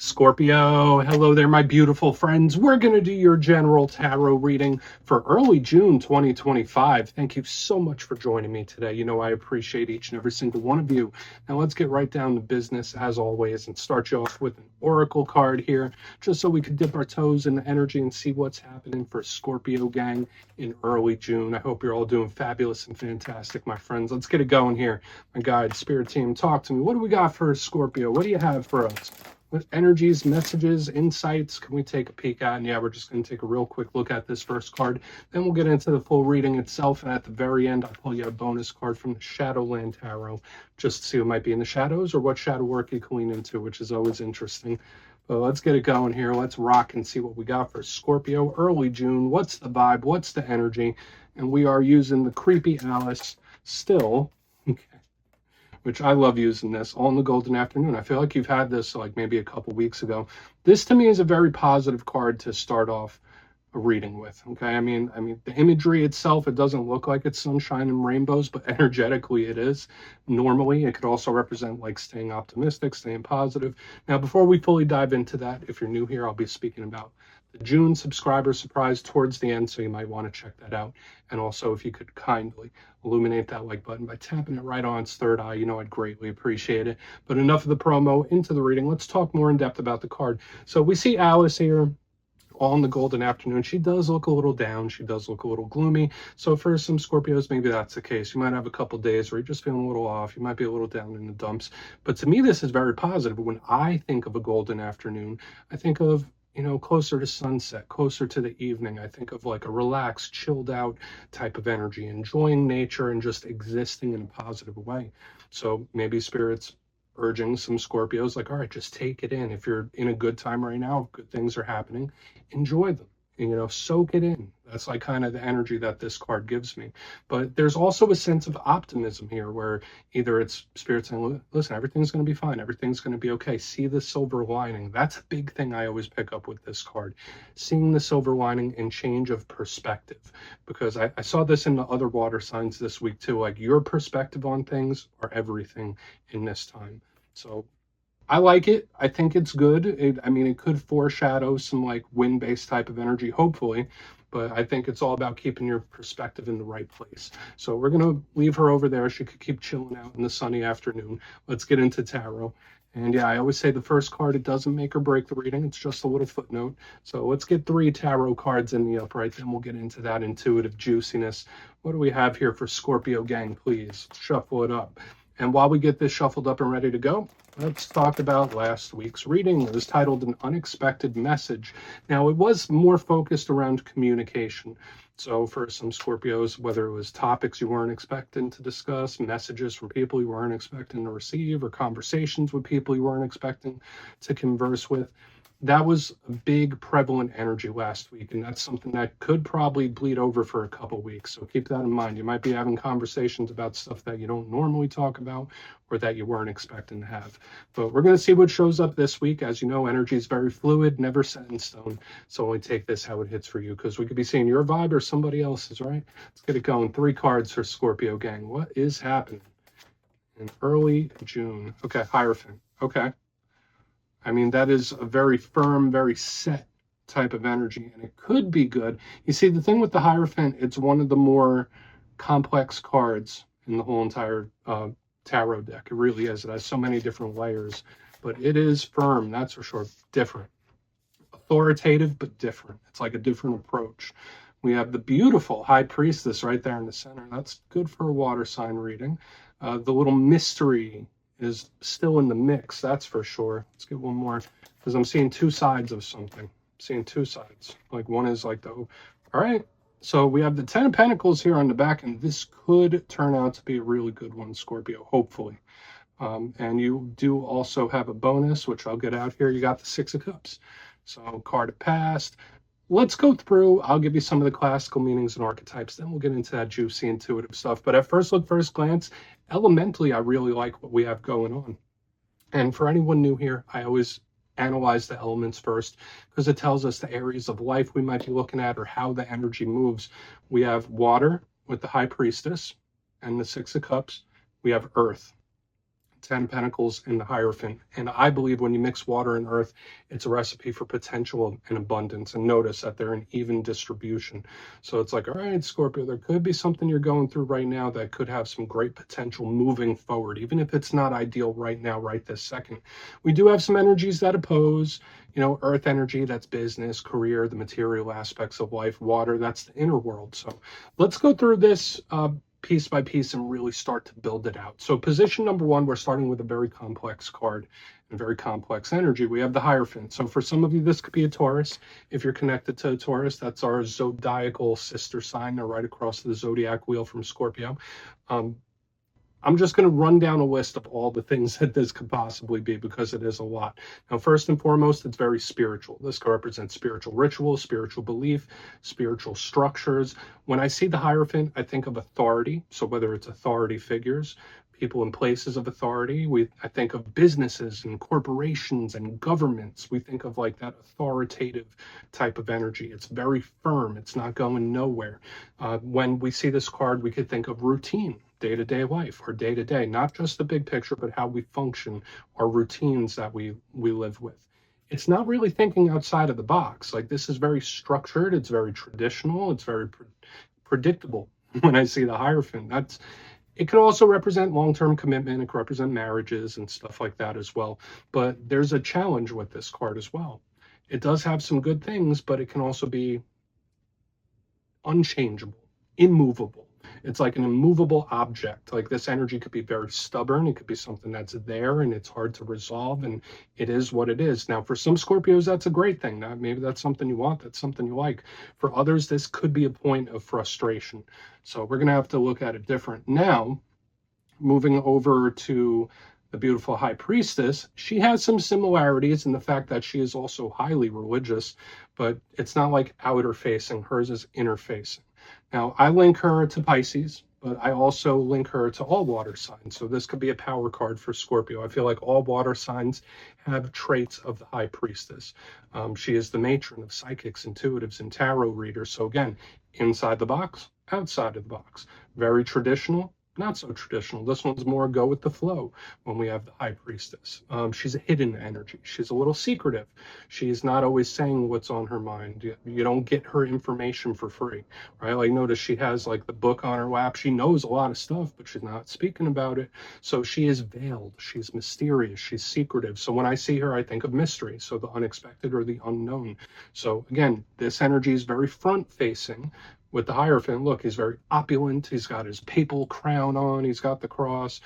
Scorpio, hello there, my beautiful friends. We're going to do your general tarot reading for early June 2025. Thank you so much for joining me today. You know, I appreciate each and every single one of you. Now, let's get right down to business, as always, and start you off with an oracle card here, just so we could dip our toes in the energy and see what's happening for Scorpio gang in early June. I hope you're all doing fabulous and fantastic, my friends. Let's get it going here. My guide, spirit team, talk to me. What do we got for Scorpio? What do you have for us? What energies, messages, insights can we take a peek at? And yeah, we're just going to take a real quick look at this first card. Then we'll get into the full reading itself. And at the very end, I'll pull you a bonus card from the Shadowland Tarot, just to see what might be in the shadows or what shadow work you can lean into, which is always interesting. But let's get it going here. Let's rock and see what we got for Scorpio early June. What's the vibe? What's the energy? And we are using the Creepy Alice still. Okay. Which I love using this all in the golden afternoon. I feel like you've had this like maybe a couple weeks ago. This to me is a very positive card to start off a reading with. Okay, I mean the imagery itself, it doesn't look like it's sunshine and rainbows, but energetically it is. Normally, it could also represent like staying optimistic, staying positive. Now, before we fully dive into that, if you're new here, I'll be speaking about the June subscriber surprise towards the end, so you might want to check that out. And also, if you could kindly illuminate that like button by tapping it right on its third eye, you know, I'd greatly appreciate it. But enough of the promo, into the reading. Let's talk more in depth about the card. So we see Alice here all in the golden afternoon. She does look a little down. She does look a little gloomy. So for some Scorpios, maybe that's the case. You might have a couple days where you're just feeling a little off. You might be a little down in the dumps. But to me, this is very positive. When I think of a golden afternoon, I think of, you know, closer to sunset, closer to the evening. I think of like a relaxed, chilled out type of energy, enjoying nature and just existing in a positive way. So maybe Spirit's urging some Scorpios like, all right, just take it in. If you're in a good time right now, good things are happening, enjoy them. And, you know, soak it in. That's like kind of the energy that this card gives me. But there's also a sense of optimism here where either it's Spirit saying, listen, everything's going to be fine. Everything's going to be okay. See the silver lining. That's a big thing I always pick up with this card. Seeing the silver lining and change of perspective. Because I saw this in the other water signs this week too. Like your perspective on things are everything in this time. So I like it. I think it's good. I mean, it could foreshadow some like wind-based type of energy, hopefully, but I think it's all about keeping your perspective in the right place. So we're going to leave her over there. She could keep chilling out in the sunny afternoon. Let's get into tarot. And yeah, I always say the first card, it doesn't make or break the reading. It's just a little footnote. So let's get 3 tarot cards in the upright. Then we'll get into that intuitive juiciness. What do we have here for Scorpio gang, please? Shuffle it up. And while we get this shuffled up and ready to go, let's talk about last week's reading. It was titled An Unexpected Message. Now, it was more focused around communication. So for some Scorpios, whether it was topics you weren't expecting to discuss, messages from people you weren't expecting to receive, or conversations with people you weren't expecting to converse with, that was a big prevalent energy last week, and that's something that could probably bleed over for a couple weeks. So keep that in mind. You might be having conversations about stuff that you don't normally talk about or that you weren't expecting to have. But we're going to see what shows up this week. As you know, energy is very fluid, never set in stone. So only take this how it hits for you, because we could be seeing your vibe or somebody else's, right? Let's get it going. 3 cards for Scorpio gang. What is happening in early June? Okay, Hierophant. Okay. I mean, that is a very firm, very set type of energy, and it could be good. You see, the thing with the Hierophant, it's one of the more complex cards in the whole entire tarot deck. It really is. It has so many different layers, but it is firm, that's for sure. Different. Authoritative, but different. It's like a different approach. We have the beautiful High Priestess right there in the center. That's good for a water sign reading. The little mystery is still in the mix, that's for sure. Let's get one more, because I'm seeing 2 sides of something. I'm seeing 2 sides. Like one is like the, all right. So we have the 10 of Pentacles here on the back, and this could turn out to be a really good one, Scorpio, hopefully. And you do also have a bonus, which I'll get out here. You got the 6 of Cups. So card of past. Let's go through. I'll give you some of the classical meanings and archetypes. Then we'll get into that juicy intuitive stuff. But at first look, first glance, elementally, I really like what we have going on. And for anyone new here, I always analyze the elements first, because it tells us the areas of life we might be looking at or how the energy moves. We have water with the High Priestess and the 6 of Cups. We have earth. Ten of Pentacles and the Hierophant. And I believe when you mix water and earth, it's a recipe for potential and abundance. And notice that they're in even distribution. So it's like, all right, Scorpio, there could be something you're going through right now that could have some great potential moving forward, even if it's not ideal right now, right this second. We do have some energies that oppose, earth energy, that's business, career, the material aspects of life. Water, that's the inner world. So let's go through this piece by piece and really start to build it out. So position number one, we're starting with a very complex card and very complex energy. We have the Hierophant. So for some of you, this could be a Taurus. If you're connected to a Taurus, that's our zodiacal sister sign. They're right across the zodiac wheel from Scorpio. I'm just going to run down a list of all the things that this could possibly be because it is a lot. Now, first and foremost, it's very spiritual. This could represent spiritual rituals, spiritual belief, spiritual structures. When I see the Hierophant, I think of authority. So whether it's authority figures, people in places of authority, I think of businesses and corporations and governments. We think of like that authoritative type of energy. It's very firm. It's not going nowhere. When we see this card, we could think of routine, day-to-day life, or day-to-day, not just the big picture, but how we function, our routines that we live with. It's not really thinking outside of the box. Like, this is very structured, it's very traditional, it's very predictable. When I see the Hierophant, it could also represent long-term commitment. It could represent marriages and stuff like that as well. But there's a challenge with this card as well. It does have some good things, but it can also be unchangeable, immovable. It's like an immovable object. Like, this energy could be very stubborn. It could be something that's there and it's hard to resolve, and it is what it is. Now, for some Scorpios, that's a great thing. Maybe that's something you want. That's something you like. For others, this could be a point of frustration. So we're going to have to look at it different. Now, moving over to the beautiful High Priestess, she has some similarities in the fact that she is also highly religious, but it's not like outer facing. Hers is inner facing. Now, I link her to Pisces, but I also link her to all water signs. So this could be a power card for Scorpio. I feel like all water signs have traits of the High Priestess. She is the matron of psychics, intuitives, and tarot readers. So again, inside the box, outside of the box. Very traditional, not so traditional. This one's more go with the flow when we have the High Priestess. She's a hidden energy. She's a little secretive. She's not always saying what's on her mind. You don't get her information for free, right? Like, notice she has like the book on her lap. She knows a lot of stuff, but she's not speaking about it. So she is veiled. She's mysterious. She's secretive. So when I see her, I think of mystery. So the unexpected or the unknown. So again, this energy is very front facing. With the Hierophant, look, he's very opulent. He's got his papal crown on. He's got the cross.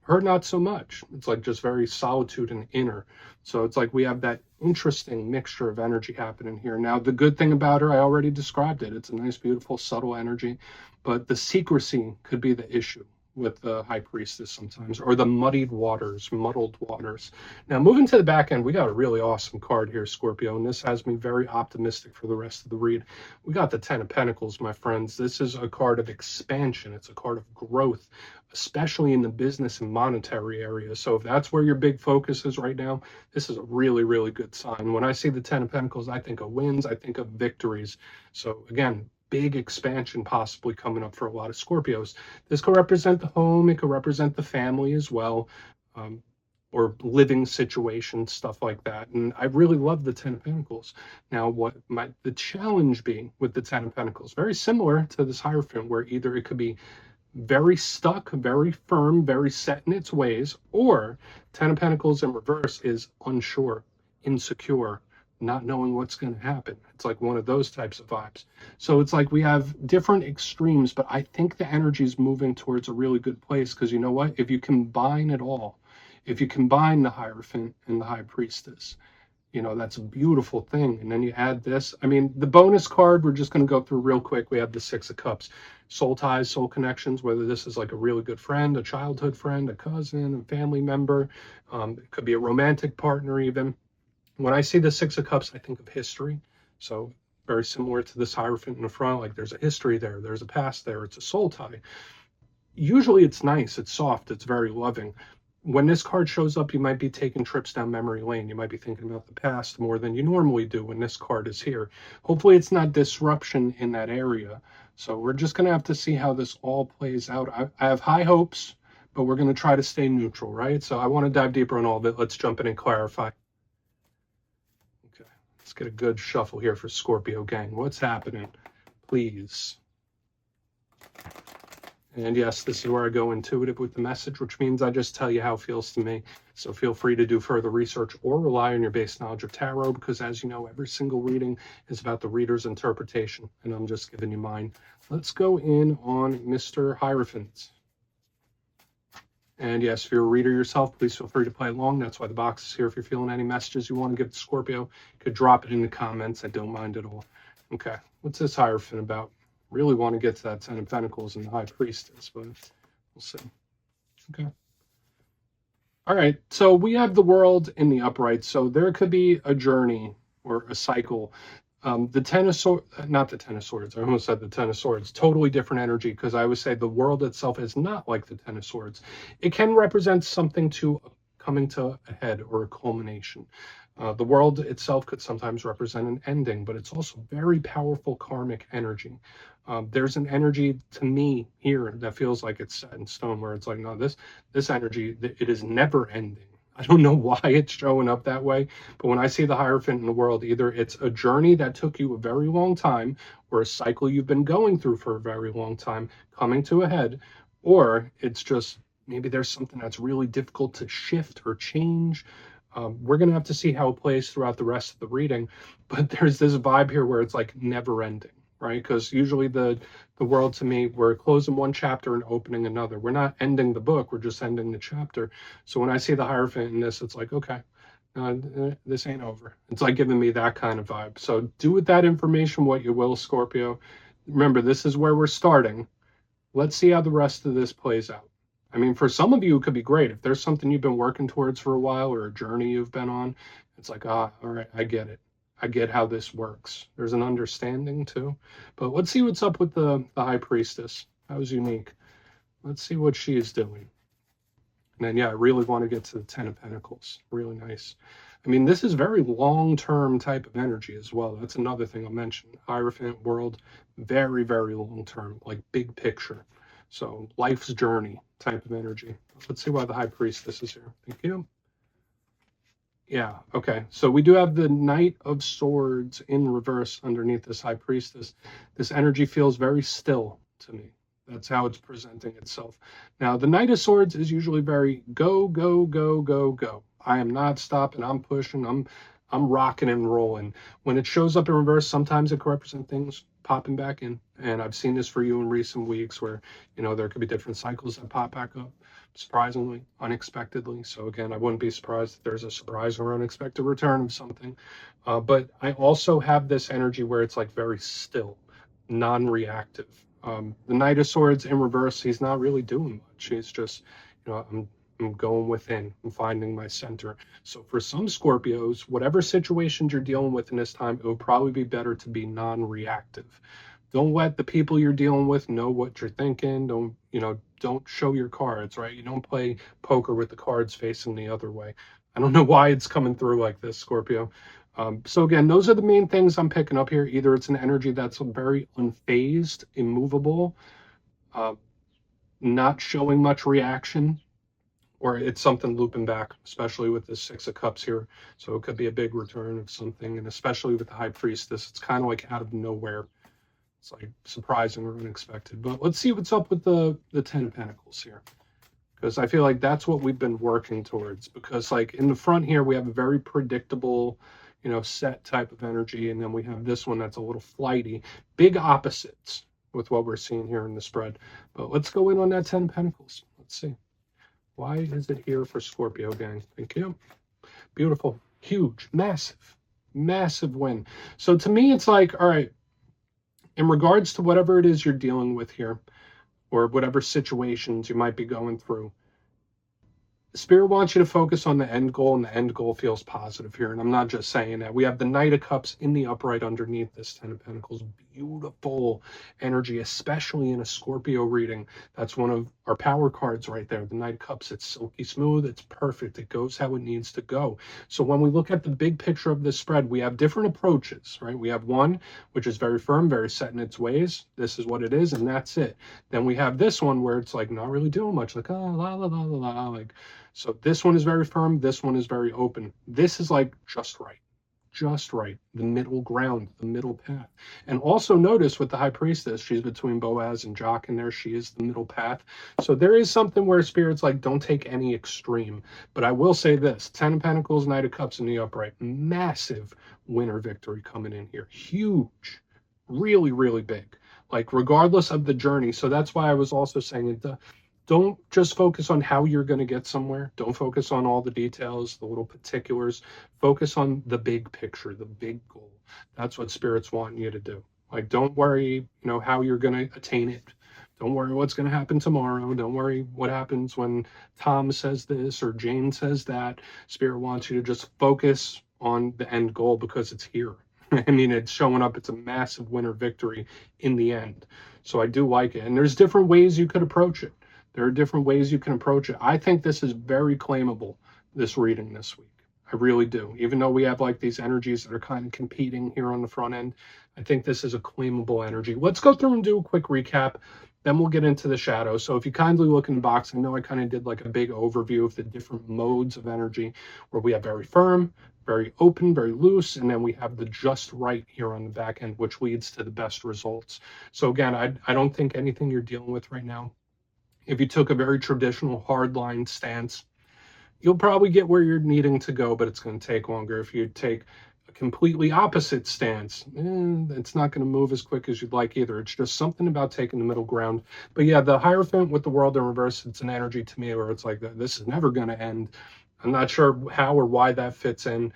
Her, not so much. It's like just very solitude and inner. So it's like we have that interesting mixture of energy happening here. Now, the good thing about her, I already described it. It's a nice, beautiful, subtle energy. But the secrecy could be the issue with the High Priestess sometimes, or the muddled waters. Now, moving to the back end, we got a really awesome card here, Scorpio, and this has me very optimistic for the rest of the read. We got the Ten of Pentacles, my friends. This is a card of expansion. It's a card of growth, especially in the business and monetary area. So if that's where your big focus is right now, this is a really, really good sign. When I see the Ten of Pentacles, I think of wins, I think of victories. So again, big expansion possibly coming up for a lot of Scorpios. This could represent the home. It could represent the family as well, or living situations, stuff like that. And I really love the Ten of Pentacles. Now, what might the challenge be with the Ten of Pentacles? Very similar to this Hierophant, where either it could be very stuck, very firm, very set in its ways, or Ten of Pentacles in reverse is unsure, insecure, not knowing what's going to happen. It's like one of those types of vibes. So it's like we have different extremes, but I think the energy is moving towards a really good place, because you know what? If you combine it all, if you combine the Hierophant and the High Priestess, that's a beautiful thing. And then you add this. I mean, the bonus card, we're just going to go through real quick. We have the Six of Cups. Soul ties, soul connections, whether this is like a really good friend, a childhood friend, a cousin, a family member. It could be a romantic partner even. When I see the Six of Cups, I think of history. So very similar to this Hierophant in the front, like there's a history there, there's a past there, it's a soul tie. Usually it's nice, it's soft, it's very loving. When this card shows up, you might be taking trips down memory lane. You might be thinking about the past more than you normally do when this card is here. Hopefully it's not disruption in that area. So we're just going to have to see how this all plays out. I have high hopes, but we're going to try to stay neutral, right? So I want to dive deeper on all of it. Let's jump in and clarify. Okay, let's get a good shuffle here for Scorpio gang. What's happening? Please. And yes, this is where I go intuitive with the message, which means I just tell you how it feels to me. So feel free to do further research or rely on your base knowledge of tarot, because as you know, every single reading is about the reader's interpretation, and I'm just giving you mine. Let's go in on Mr. Hierophant. And yes, if you're a reader yourself, please feel free to play along. That's why the box is here. If you're feeling any messages you want to give to Scorpio, you could drop it in the comments. I don't mind at all. Okay, what's this Hierophant about? Really want to get to that Ten of Pentacles and the High Priestess, but we'll see. Okay. All right, so we have the World in the upright, so there could be a journey or a cycle. The Ten of Swords, not the Ten of Swords, I almost said the Ten of Swords, totally different energy, because I would say the world itself is not like the Ten of Swords. It can represent something to coming to a head or a culmination. The world itself could sometimes represent an ending, but it's also very powerful karmic energy. There's an energy to me here that feels like it's set in stone, where it's like, no, this energy, it is never ending. I don't know why it's showing up that way, but when I see the Hierophant in the world, either it's a journey that took you a very long time, or a cycle you've been going through for a very long time coming to a head, or it's just maybe there's something that's really difficult to shift or change. We're going to have to see how it plays throughout the rest of the reading, but there's this vibe here where it's like never ending, right? Because usually the world, to me, we're closing one chapter and opening another. We're not ending the book, we're just ending the chapter. So when I see the Hierophant in this, it's like, okay, this ain't over. It's like giving me that kind of vibe. So do with that information what you will, Scorpio. Remember, this is where we're starting. Let's see how the rest of this plays out. I mean, for some of you, it could be great. If there's something you've been working towards for a while, or a journey you've been on, it's like, all right, I get it. I get how this works. There's an understanding too. But let's see what's up with the High Priestess. That was unique. Let's see what she is doing. And then, yeah, I really want to get to the Ten of Pentacles. Really nice. I mean, this is very long-term type of energy as well. That's another thing I'll mention. Hierophant world, very, very long-term, like big picture. So life's journey type of energy. Let's see why the High Priestess is here. Thank you. Yeah, okay. So we do have the Knight of Swords in reverse underneath this High Priestess. This energy feels very still to me. That's how it's presenting itself. Now, the Knight of Swords is usually very go, go, go, go, go. I am not stopping. I'm pushing. I'm rocking and rolling. When it shows up in reverse, sometimes it can represent things popping back in. And I've seen this for you in recent weeks where, you know, there could be different cycles that pop back up, surprisingly, unexpectedly. So again, I wouldn't be surprised if there's a surprise or unexpected return of something. But I also have this energy where it's like very still, non-reactive. The Knight of Swords in reverse, he's not really doing much. He's just, you know, I'm going within. I'm finding my center. So for some Scorpios, whatever situations you're dealing with in this time, it would probably be better to be non-reactive. Don't let the people you're dealing with know what you're thinking. Don't show your cards, right? You don't play poker with the cards facing the other way. I don't know why it's coming through like this, Scorpio. So again, those are the main things I'm picking up here. Either it's an energy that's very unfazed, immovable, not showing much reaction, or it's something looping back, especially with the Six of Cups here. So it could be a big return of something, and especially with the High Priestess, it's kind of like out of nowhere. It's like surprising or unexpected. But let's see what's up with the Ten of Pentacles here, because I feel like that's what we've been working towards. Because like in the front here, we have a very predictable, you know, set type of energy, and then we have this one that's a little flighty. Big opposites with what we're seeing here in the spread. But let's go in on that Ten of Pentacles. Let's see. Why is it here for Scorpio, gang? Thank you. Beautiful. Huge. Massive. Massive win. So to me, it's like, all right, in regards to whatever it is you're dealing with here, or whatever situations you might be going through, Spirit wants you to focus on the end goal, and the end goal feels positive here. And I'm not just saying that. We have the Knight of Cups in the upright underneath this Ten of Pentacles. beautiful energy, especially in a Scorpio reading. That's one of our power cards right there, the Knight of Cups. It's silky smooth, it's perfect, it goes how it needs to go. So when we look at the big picture of this spread, we have different approaches, right? We have one which is very firm, very set in its ways. This is what it is, and that's it. Then we have this one where it's like not really doing much, like oh, la la la la la, like. So this one is very firm, this one is very open. This is like just right, the middle ground, the middle path. And also notice with the High Priestess, she's between Boaz and Jock in there. She is the middle path. So there is something where Spirit's like, don't take any extreme. But I will say this, 10 of Pentacles, Knight of Cups in the upright, massive winner victory coming in here. Huge, really, really big. Like regardless of the journey. So that's why I was also saying it. Don't just focus on how you're going to get somewhere. Don't focus on all the details, the little particulars. Focus on the big picture, the big goal. That's what Spirit's wanting you to do. Like, don't worry, how you're going to attain it. Don't worry what's going to happen tomorrow. Don't worry what happens when Tom says this or Jane says that. Spirit wants you to just focus on the end goal because it's here. I mean, it's showing up. It's a massive winner victory in the end. So I do like it. And there's different ways you could approach it. There are different ways you can approach it. I think this is very claimable, this reading this week. I really do. Even though we have like these energies that are kind of competing here on the front end, I think this is a claimable energy. Let's go through and do a quick recap. Then we'll get into the shadows. So if you kindly look in the box, I know I kind of did like a big overview of the different modes of energy where we have very firm, very open, very loose, and then we have the just right here on the back end, which leads to the best results. So again, I don't think anything you're dealing with right now, if you took a very traditional hardline stance, you'll probably get where you're needing to go, but it's going to take longer. If you take a completely opposite stance, it's not going to move as quick as you'd like either. It's just something about taking the middle ground. But yeah, the Hierophant with the World in reverse, it's an energy to me where it's like, this is never going to end. I'm not sure how or why that fits in.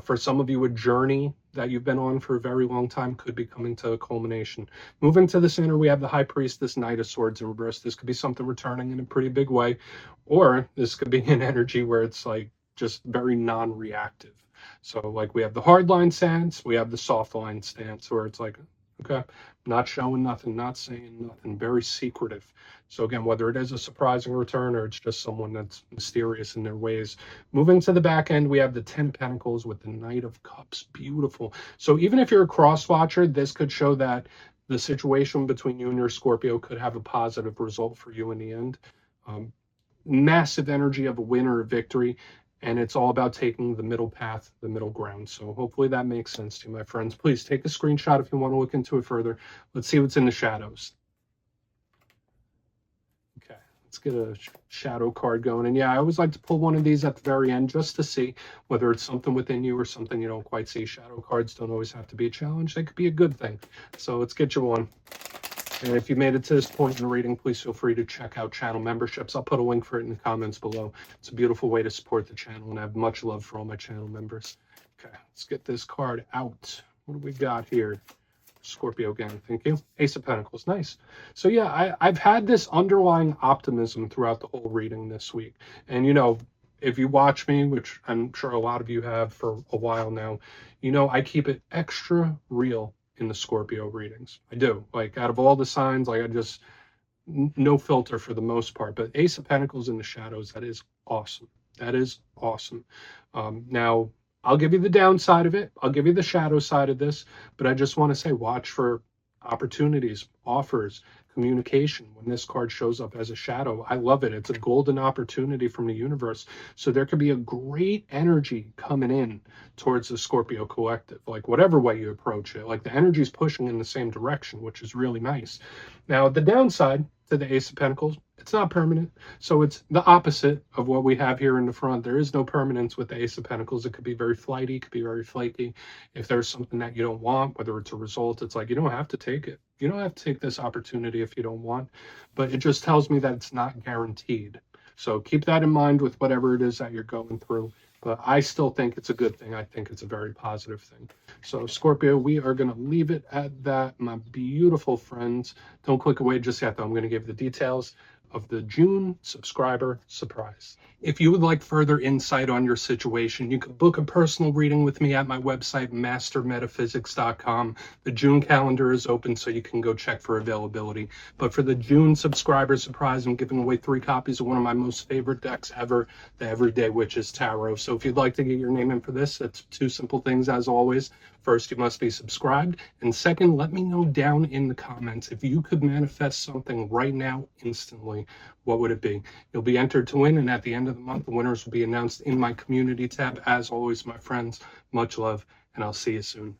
For some of you, a journey that you've been on for a very long time could be coming to a culmination. Moving to the center, we have the High Priestess, Knight of Swords in reverse. This could be something returning in a pretty big way, or this could be an energy where it's like just very non-reactive. So like we have the hard line stance, we have the soft line stance, where it's like, okay, not showing nothing, not saying nothing, very secretive. So again, whether it is a surprising return or it's just someone that's mysterious in their ways. Moving to the back end, we have the 10 Pentacles with the Knight of Cups. Beautiful. So even if you're a cross watcher, this could show that the situation between you and your Scorpio could have a positive result for you in the end. Massive energy of a win or a victory. And it's all about taking the middle path, the middle ground. So hopefully that makes sense to you, my friends. Please take a screenshot if you want to look into it further. Let's see what's in the shadows. Okay, let's get a shadow card going. And yeah, I always like to pull one of these at the very end just to see whether it's something within you or something you don't quite see. Shadow cards don't always have to be a challenge. They could be a good thing. So let's get you one. And if you made it to this point in the reading, please feel free to check out channel memberships. I'll put a link for it in the comments below. It's a beautiful way to support the channel, and I have much love for all my channel members. Okay, let's get this card out. What do we got here? Scorpio gang, thank you. Ace of Pentacles, nice. So yeah, I've had this underlying optimism throughout the whole reading this week. And if you watch me, which I'm sure a lot of you have for a while now, I keep it extra real in the Scorpio readings. I do. Like out of all the signs, like I just, no filter for the most part. But Ace of Pentacles in the shadows, that is awesome. That is awesome. Now, I'll give you the downside of it. I'll give you the shadow side of this. But I just want to say, watch for opportunities, offers, communication when this card shows up as a shadow. I love it. It's a golden opportunity from the universe. So there could be a great energy coming in towards the Scorpio collective, like whatever way you approach it. Like the energy is pushing in the same direction, which is really nice. Now, the downside to the Ace of Pentacles, it's not permanent. So it's the opposite of what we have here in the front. There is no permanence with the Ace of Pentacles. It could be very flighty, it could be very flaky. If there's something that you don't want, whether it's a result, it's like you don't have to take it. You don't have to take this opportunity if you don't want, but it just tells me that it's not guaranteed. So keep that in mind with whatever it is that you're going through. But I still think it's a good thing. I think it's a very positive thing. So Scorpio, we are going to leave it at that, my beautiful friends. Don't click away just yet, though. I'm going to give the details of the June subscriber surprise. If you would like further insight on your situation, you can book a personal reading with me at my website, mastermetaphysics.com. The June calendar is open, so you can go check for availability. But for the June subscriber surprise, I'm giving away 3 copies of one of my most favorite decks ever, the Everyday Witches Tarot. So if you'd like to get your name in for this, it's 2 simple things as always. First, you must be subscribed. And second, let me know down in the comments if you could manifest something right now instantly, what would it be? You'll be entered to win, and at the end of the month, the winners will be announced in my community tab. As always, my friends, much love, and I'll see you soon.